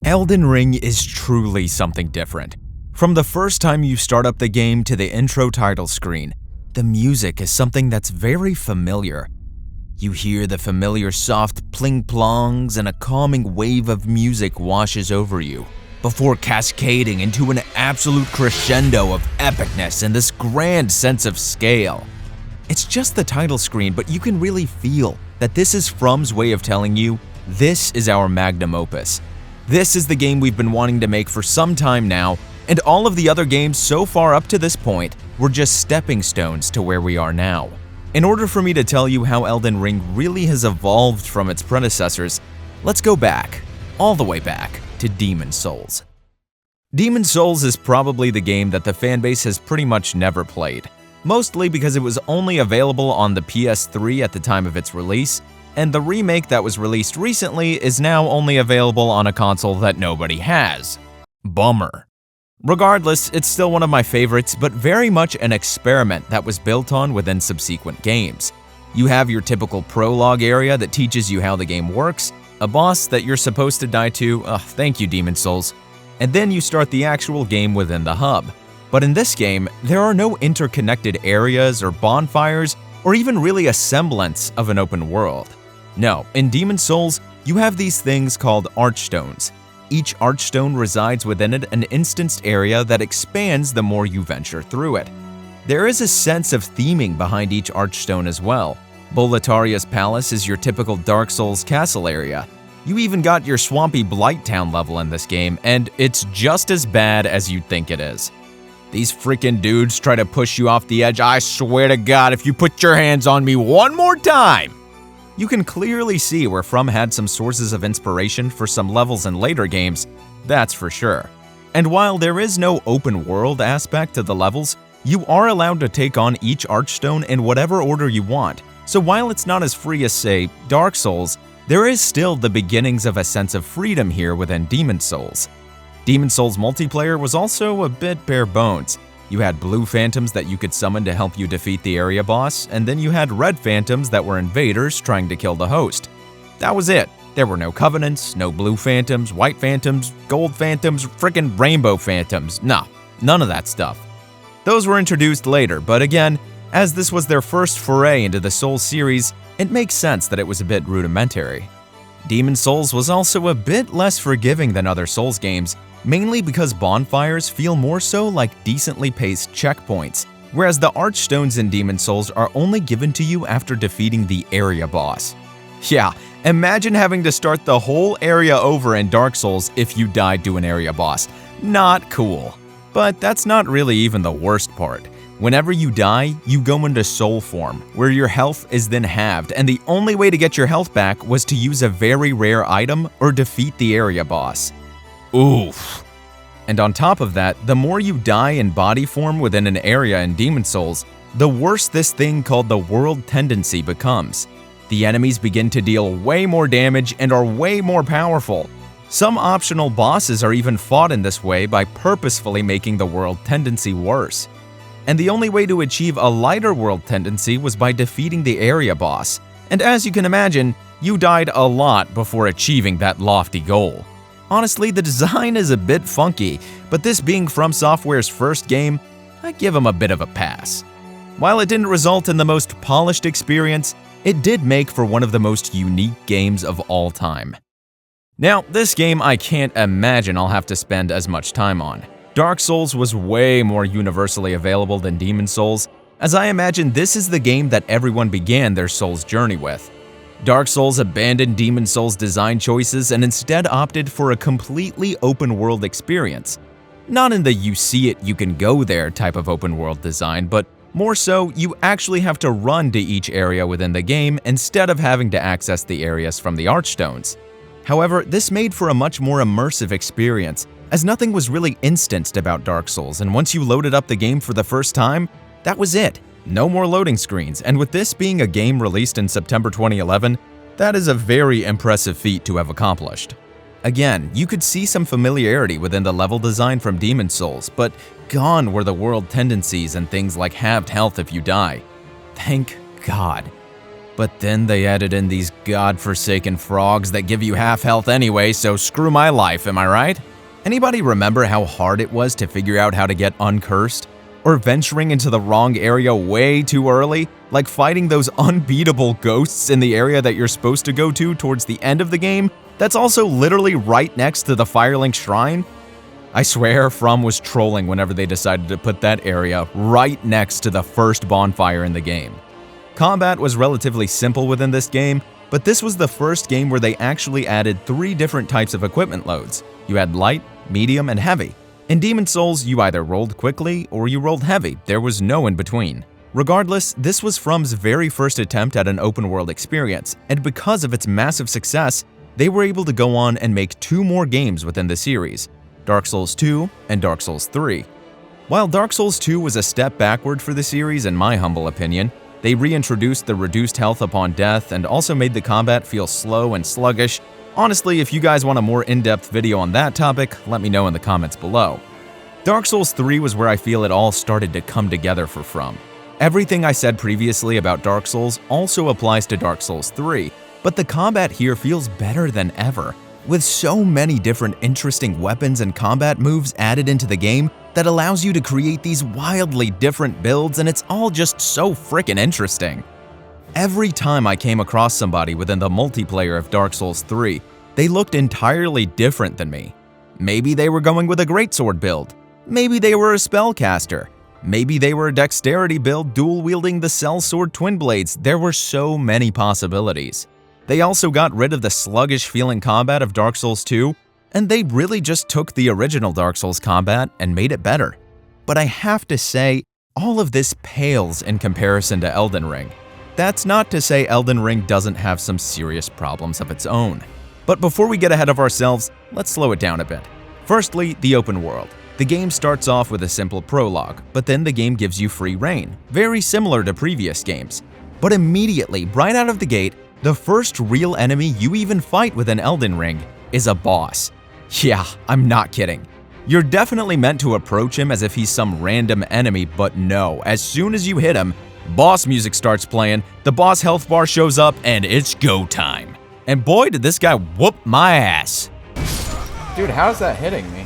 Elden Ring is truly something different. From the first time you start up the game to the intro title screen, the music is something that's very familiar. You hear the familiar soft pling-plongs and a calming wave of music washes over you, before cascading into an absolute crescendo of epicness and this grand sense of scale. It's just the title screen, but you can really feel that this is From's way of telling you, this is our Magnum Opus. This is the game we've been wanting to make for some time now, and all of the other games so far up to this point were just stepping stones to where we are now. In order for me to tell you how Elden Ring really has evolved from its predecessors, let's go back, all the way back, to Demon's Souls. Demon's Souls is probably the game that the fanbase has pretty much never played, mostly because it was only available on the PS3 at the time of its release, and the remake that was released recently is now only available on a console that nobody has. Bummer. Regardless, it's still one of my favorites, but very much an experiment that was built on within subsequent games. You have your typical prologue area that teaches you how the game works, a boss that you're supposed to die to, thank you Demon's Souls, and then you start the actual game within the hub. But in this game, there are no interconnected areas or bonfires, or even really a semblance of an open world. No, in Demon's Souls, you have these things called archstones. Each archstone resides within it an instanced area that expands the more you venture through it. There is a sense of theming behind each archstone as well. Boletaria's Palace is your typical Dark Souls castle area. You even got your swampy Blighttown level in this game, and it's just as bad as you'd think it is. These freaking dudes try to push you off the edge. I swear to God, if you put your hands on me one more time! You can clearly see where From had some sources of inspiration for some levels in later games, that's for sure. And while there is no open world aspect to the levels, you are allowed to take on each archstone in whatever order you want. So while it's not as free as, say, Dark Souls, there is still the beginnings of a sense of freedom here within Demon's Souls. Demon's Souls multiplayer was also a bit bare bones. You had blue phantoms that you could summon to help you defeat the area boss, and then you had red phantoms that were invaders trying to kill the host. That was it. There were no covenants, no blue phantoms, white phantoms, gold phantoms, frickin' rainbow phantoms. Nah, none of that stuff. Those were introduced later, but again, as this was their first foray into the Souls series, it makes sense that it was a bit rudimentary. Demon's Souls was also a bit less forgiving than other Souls games, mainly because bonfires feel more so like decently paced checkpoints, whereas the archstones in Demon's Souls are only given to you after defeating the area boss. Yeah, imagine having to start the whole area over in Dark Souls if you died to an area boss. Not cool. But that's not really even the worst part. Whenever you die, you go into soul form, where your health is then halved, and the only way to get your health back was to use a very rare item or defeat the area boss. Oof. And on top of that, the more you die in body form within an area in Demon's Souls, the worse this thing called the world tendency becomes. The enemies begin to deal way more damage and are way more powerful. Some optional bosses are even fought in this way by purposefully making the world tendency worse. And the only way to achieve a lighter world tendency was by defeating the area boss. And as you can imagine, you died a lot before achieving that lofty goal. Honestly, the design is a bit funky, but this being From Software's first game, I give them a bit of a pass. While it didn't result in the most polished experience, it did make for one of the most unique games of all time. Now, this game I can't imagine I'll have to spend as much time on. Dark Souls was way more universally available than Demon's Souls, as I imagine this is the game that everyone began their Souls journey with. Dark Souls abandoned Demon's Souls' design choices and instead opted for a completely open-world experience. Not in the you see it, you can go there type of open-world design, but more so you actually have to run to each area within the game instead of having to access the areas from the archstones. However, this made for a much more immersive experience, as nothing was really instanced about Dark Souls, and once you loaded up the game for the first time, that was it. No more loading screens, and with this being a game released in September 2011, that is a very impressive feat to have accomplished. Again, you could see some familiarity within the level design from Demon's Souls, but gone were the world tendencies and things like halved health if you die. Thank God. But then they added in these godforsaken frogs that give you half health anyway, so screw my life, am I right? Anybody remember how hard it was to figure out how to get uncursed? Or venturing into the wrong area way too early? Like fighting those unbeatable ghosts in the area that you're supposed to go to towards the end of the game that's also literally right next to the Firelink Shrine? I swear From was trolling whenever they decided to put that area right next to the first bonfire in the game. Combat was relatively simple within this game, but this was the first game where they actually added 3 different types of equipment loads. You had light, medium, and heavy. In Demon's Souls, you either rolled quickly or you rolled heavy, there was no in between. Regardless, this was From's very first attempt at an open-world experience, and because of its massive success, they were able to go on and make 2 more games within the series, Dark Souls 2 and Dark Souls 3. While Dark Souls 2 was a step backward for the series in my humble opinion, they reintroduced the reduced health upon death and also made the combat feel slow and sluggish. Honestly, if you guys want a more in-depth video on that topic, let me know in the comments below. Dark Souls 3 was where I feel it all started to come together for From. Everything I said previously about Dark Souls also applies to Dark Souls 3, but the combat here feels better than ever, with so many different interesting weapons and combat moves added into the game that allows you to create these wildly different builds, and it's all just so freaking interesting. Every time I came across somebody within the multiplayer of Dark Souls 3, they looked entirely different than me. Maybe they were going with a greatsword build. Maybe they were a spellcaster. Maybe they were a dexterity build dual-wielding the sellsword twin blades. There were so many possibilities. They also got rid of the sluggish-feeling combat of Dark Souls 2, and they really just took the original Dark Souls combat and made it better. But I have to say, all of this pales in comparison to Elden Ring. That's not to say Elden Ring doesn't have some serious problems of its own. But before we get ahead of ourselves, let's slow it down a bit. Firstly, the open world. The game starts off with a simple prologue, but then the game gives you free reign, very similar to previous games. But immediately, right out of the gate, the first real enemy you even fight within Elden Ring is a boss. Yeah, I'm not kidding. You're definitely meant to approach him as if he's some random enemy, but no, as soon as you hit him, boss music starts playing, the boss health bar shows up, and it's go time. And boy, did this guy whoop my ass. Dude, how's that hitting me?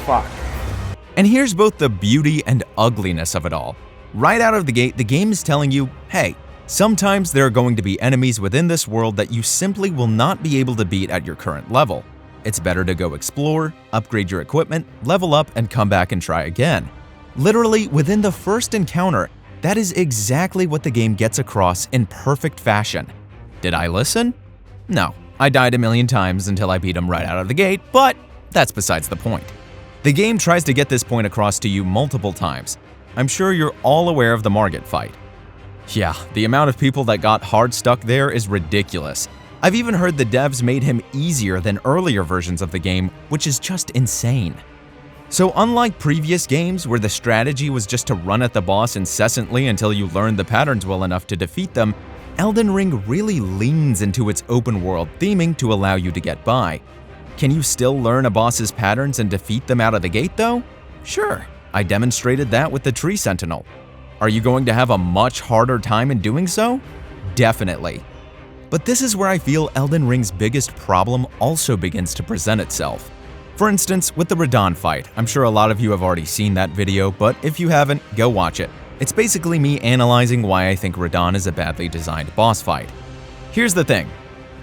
Fuck. And here's both the beauty and ugliness of it all. Right out of the gate, the game is telling you, hey, sometimes there are going to be enemies within this world that you simply will not be able to beat at your current level. It's better to go explore, upgrade your equipment, level up, and come back and try again. Literally, within the first encounter, that is exactly what the game gets across in perfect fashion. Did I listen? No, I died a million times until I beat him right out of the gate, but that's besides the point. The game tries to get this point across to you multiple times. I'm sure you're all aware of the Margit fight. Yeah, the amount of people that got hard stuck there is ridiculous. I've even heard the devs made him easier than earlier versions of the game, which is just insane. So unlike previous games where the strategy was just to run at the boss incessantly until you learned the patterns well enough to defeat them, Elden Ring really leans into its open world theming to allow you to get by. Can you still learn a boss's patterns and defeat them out of the gate though? Sure, I demonstrated that with the Tree Sentinel. Are you going to have a much harder time in doing so? Definitely. But this is where I feel Elden Ring's biggest problem also begins to present itself. For instance, with the Radahn fight, I'm sure a lot of you have already seen that video, but if you haven't, go watch it. It's basically me analyzing why I think Radahn is a badly designed boss fight. Here's the thing.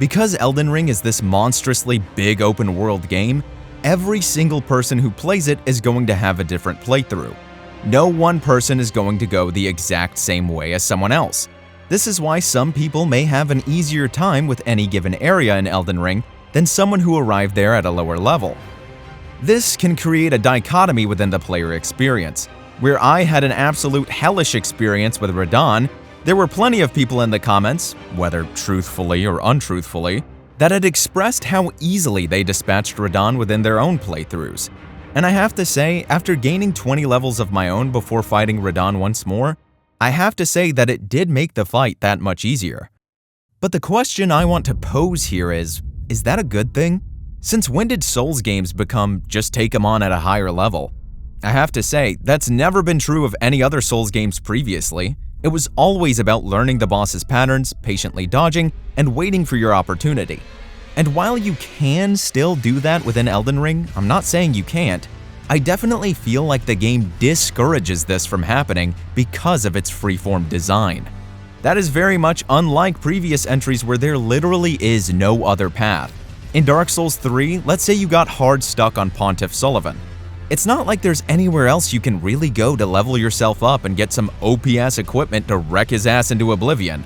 Because Elden Ring is this monstrously big open world game, every single person who plays it is going to have a different playthrough. No one person is going to go the exact same way as someone else. This is why some people may have an easier time with any given area in Elden Ring than someone who arrived there at a lower level. This can create a dichotomy within the player experience. Where I had an absolute hellish experience with Radahn, there were plenty of people in the comments, whether truthfully or untruthfully, that had expressed how easily they dispatched Radahn within their own playthroughs. And I have to say, after gaining 20 levels of my own before fighting Radahn once more, I have to say that it did make the fight that much easier. But the question I want to pose here is that a good thing? Since when did Souls games become just take them on at a higher level? I have to say, that's never been true of any other Souls games previously. It was always about learning the boss's patterns, patiently dodging, and waiting for your opportunity. And while you can still do that within Elden Ring, I'm not saying you can't, I definitely feel like the game discourages this from happening because of its freeform design. That is very much unlike previous entries where there literally is no other path. In Dark Souls 3, let's say you got hard stuck on Pontiff Sullivan. It's not like there's anywhere else you can really go to level yourself up and get some OP-ass equipment to wreck his ass into oblivion.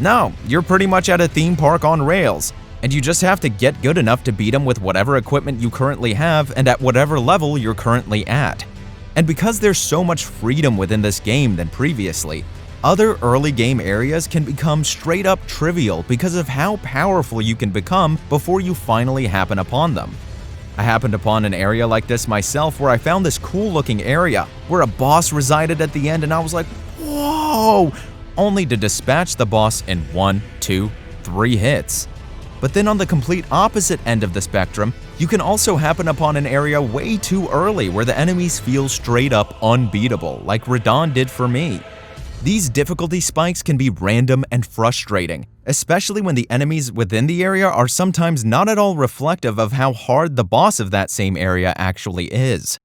No, you're pretty much at a theme park on rails, and you just have to get good enough to beat him with whatever equipment you currently have and at whatever level you're currently at. And because there's so much freedom within this game than previously, other early game areas can become straight up trivial because of how powerful you can become before you finally happen upon them. I happened upon an area like this myself where I found this cool looking area where a boss resided at the end and I was like, whoa, only to dispatch the boss in 1, 2, 3 hits. But then on the complete opposite end of the spectrum, you can also happen upon an area way too early where the enemies feel straight up unbeatable, like Radahn did for me. These difficulty spikes can be random and frustrating, especially when the enemies within the area are sometimes not at all reflective of how hard the boss of that same area actually is.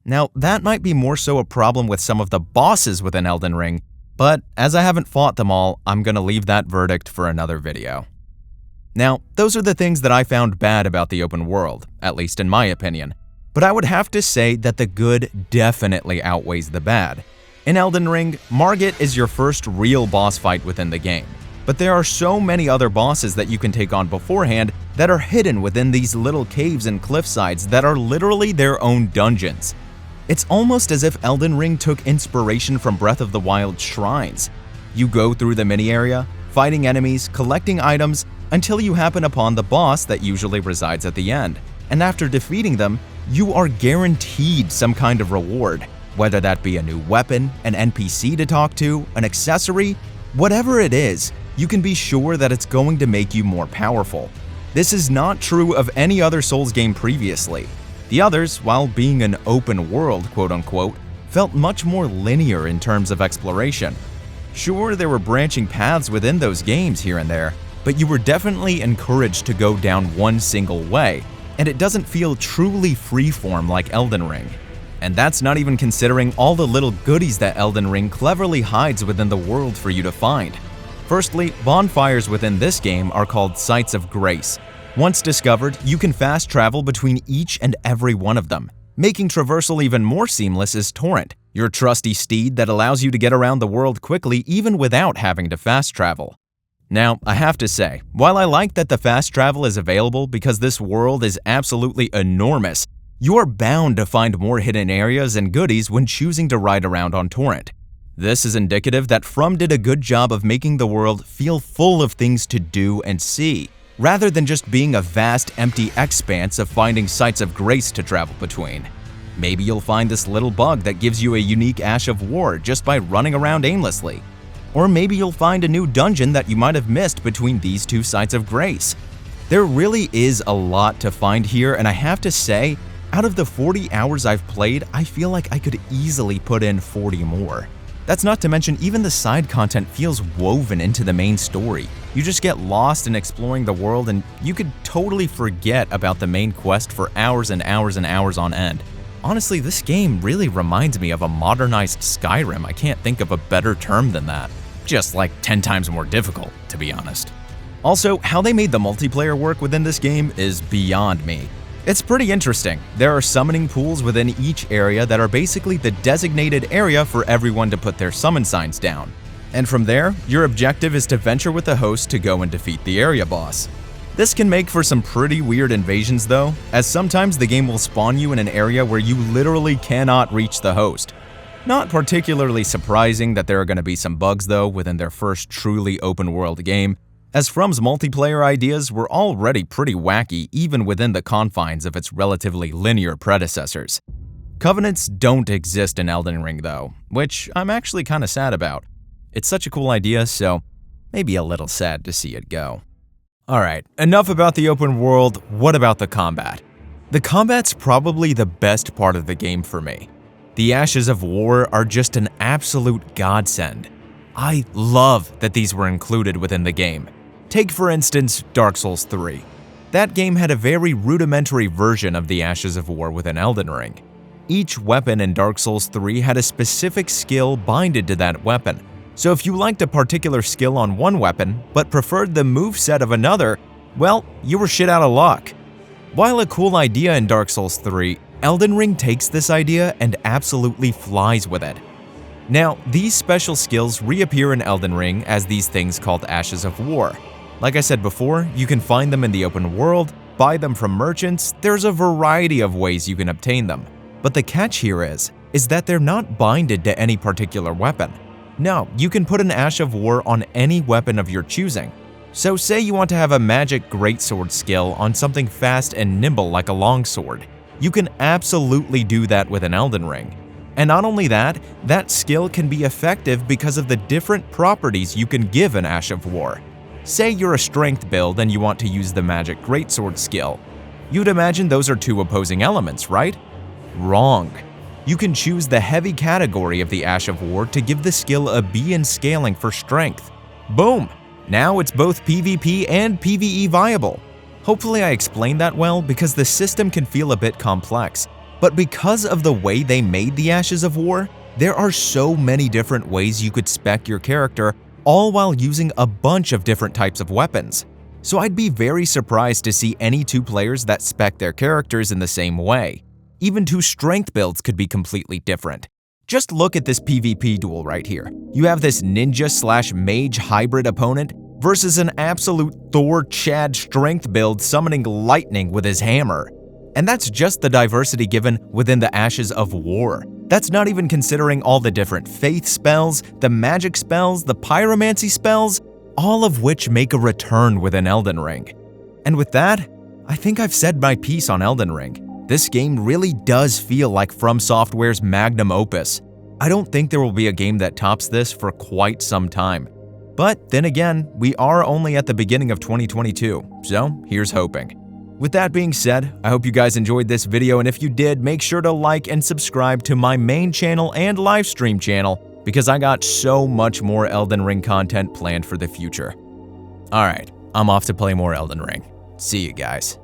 Now, that might be more so a problem with some of the bosses within Elden Ring, but as I haven't fought them all, I'm gonna leave that verdict for another video. Now, those are the things that I found bad about the open world, at least in my opinion, but I would have to say that the good definitely outweighs the bad. In Elden Ring, Margit is your first real boss fight within the game, but there are so many other bosses that you can take on beforehand that are hidden within these little caves and cliffsides that are literally their own dungeons. It's almost as if Elden Ring took inspiration from Breath of the Wild's shrines. You go through the mini area, fighting enemies, collecting items, until you happen upon the boss that usually resides at the end, and after defeating them, you are guaranteed some kind of reward. Whether that be a new weapon, an NPC to talk to, an accessory, whatever it is, you can be sure that it's going to make you more powerful. This is not true of any other Souls game previously. The others, while being an open world quote-unquote, felt much more linear in terms of exploration. Sure, there were branching paths within those games here and there, but you were definitely encouraged to go down one single way, and it doesn't feel truly freeform like Elden Ring. And that's not even considering all the little goodies that Elden Ring cleverly hides within the world for you to find. Firstly, bonfires within this game are called Sites of Grace. Once discovered, you can fast travel between each and every one of them. Making traversal even more seamless is Torrent, your trusty steed that allows you to get around the world quickly even without having to fast travel. Now, I have to say, while I like that the fast travel is available because this world is absolutely enormous, you are bound to find more hidden areas and goodies when choosing to ride around on Torrent. This is indicative that From did a good job of making the world feel full of things to do and see, rather than just being a vast, empty expanse of finding sites of grace to travel between. Maybe you'll find this little bug that gives you a unique Ash of War just by running around aimlessly. Or maybe you'll find a new dungeon that you might have missed between these two sites of grace. There really is a lot to find here, and I have to say, out of the 40 hours I've played, I feel like I could easily put in 40 more. That's not to mention even the side content feels woven into the main story. You just get lost in exploring the world and you could totally forget about the main quest for hours and hours and hours on end. Honestly, this game really reminds me of a modernized Skyrim. I can't think of a better term than that. Just like 10 times more difficult, to be honest. Also, how they made the multiplayer work within this game is beyond me. It's pretty interesting. There are summoning pools within each area that are basically the designated area for everyone to put their summon signs down. And from there, your objective is to venture with the host to go and defeat the area boss. This can make for some pretty weird invasions though, as sometimes the game will spawn you in an area where you literally cannot reach the host. Not particularly surprising that there are going to be some bugs though within their first truly open world game, as From's multiplayer ideas were already pretty wacky even within the confines of its relatively linear predecessors. Covenants don't exist in Elden Ring though, which I'm actually kinda sad about. It's such a cool idea, so maybe a little sad to see it go. Alright, enough about the open world, what about the combat? The combat's probably the best part of the game for me. the Ashes of War are just an absolute godsend. I love that these were included within the game. Take for instance Dark Souls 3. That game had a very rudimentary version of the Ashes of War within Elden Ring. Each weapon in Dark Souls 3 had a specific skill binded to that weapon, so if you liked a particular skill on one weapon but preferred the moveset of another, well, you were shit out of luck. While a cool idea in Dark Souls 3, Elden Ring takes this idea and absolutely flies with it. Now, these special skills reappear in Elden Ring as these things called Ashes of War. Like I said before, you can find them in the open world, buy them from merchants, there's a variety of ways you can obtain them. But the catch here is that they're not binded to any particular weapon. No, you can put an Ash of War on any weapon of your choosing. So say you want to have a magic greatsword skill on something fast and nimble like a longsword. You can absolutely do that with an Elden Ring. And not only that, that skill can be effective because of the different properties you can give an Ash of War. Say you're a strength build and you want to use the magic greatsword skill. You'd imagine those are two opposing elements, right? Wrong. You can choose the heavy category of the Ash of War to give the skill a B in scaling for strength. Boom! Now it's both PvP and PvE viable. Hopefully I explained that well because the system can feel a bit complex, but because of the way they made the Ashes of War, there are so many different ways you could spec your character, all while using a bunch of different types of weapons. So I'd be very surprised to see any two players that spec their characters in the same way. Even two strength builds could be completely different. Just look at this PvP duel right here. You have this ninja/mage hybrid opponent versus an absolute Thor Chad strength build summoning lightning with his hammer. And that's just the diversity given within the Ashes of War. That's not even considering all the different faith spells, the magic spells, the pyromancy spells, all of which make a return within Elden Ring. And with that, I think I've said my piece on Elden Ring. This game really does feel like From Software's Magnum Opus. I don't think there will be a game that tops this for quite some time. But then again, we are only at the beginning of 2022, so here's hoping. With that being said, I hope you guys enjoyed this video, and if you did, make sure to like and subscribe to my main channel and live stream channel because I got so much more Elden Ring content planned for the future. Alright, I'm off to play more Elden Ring. See you guys.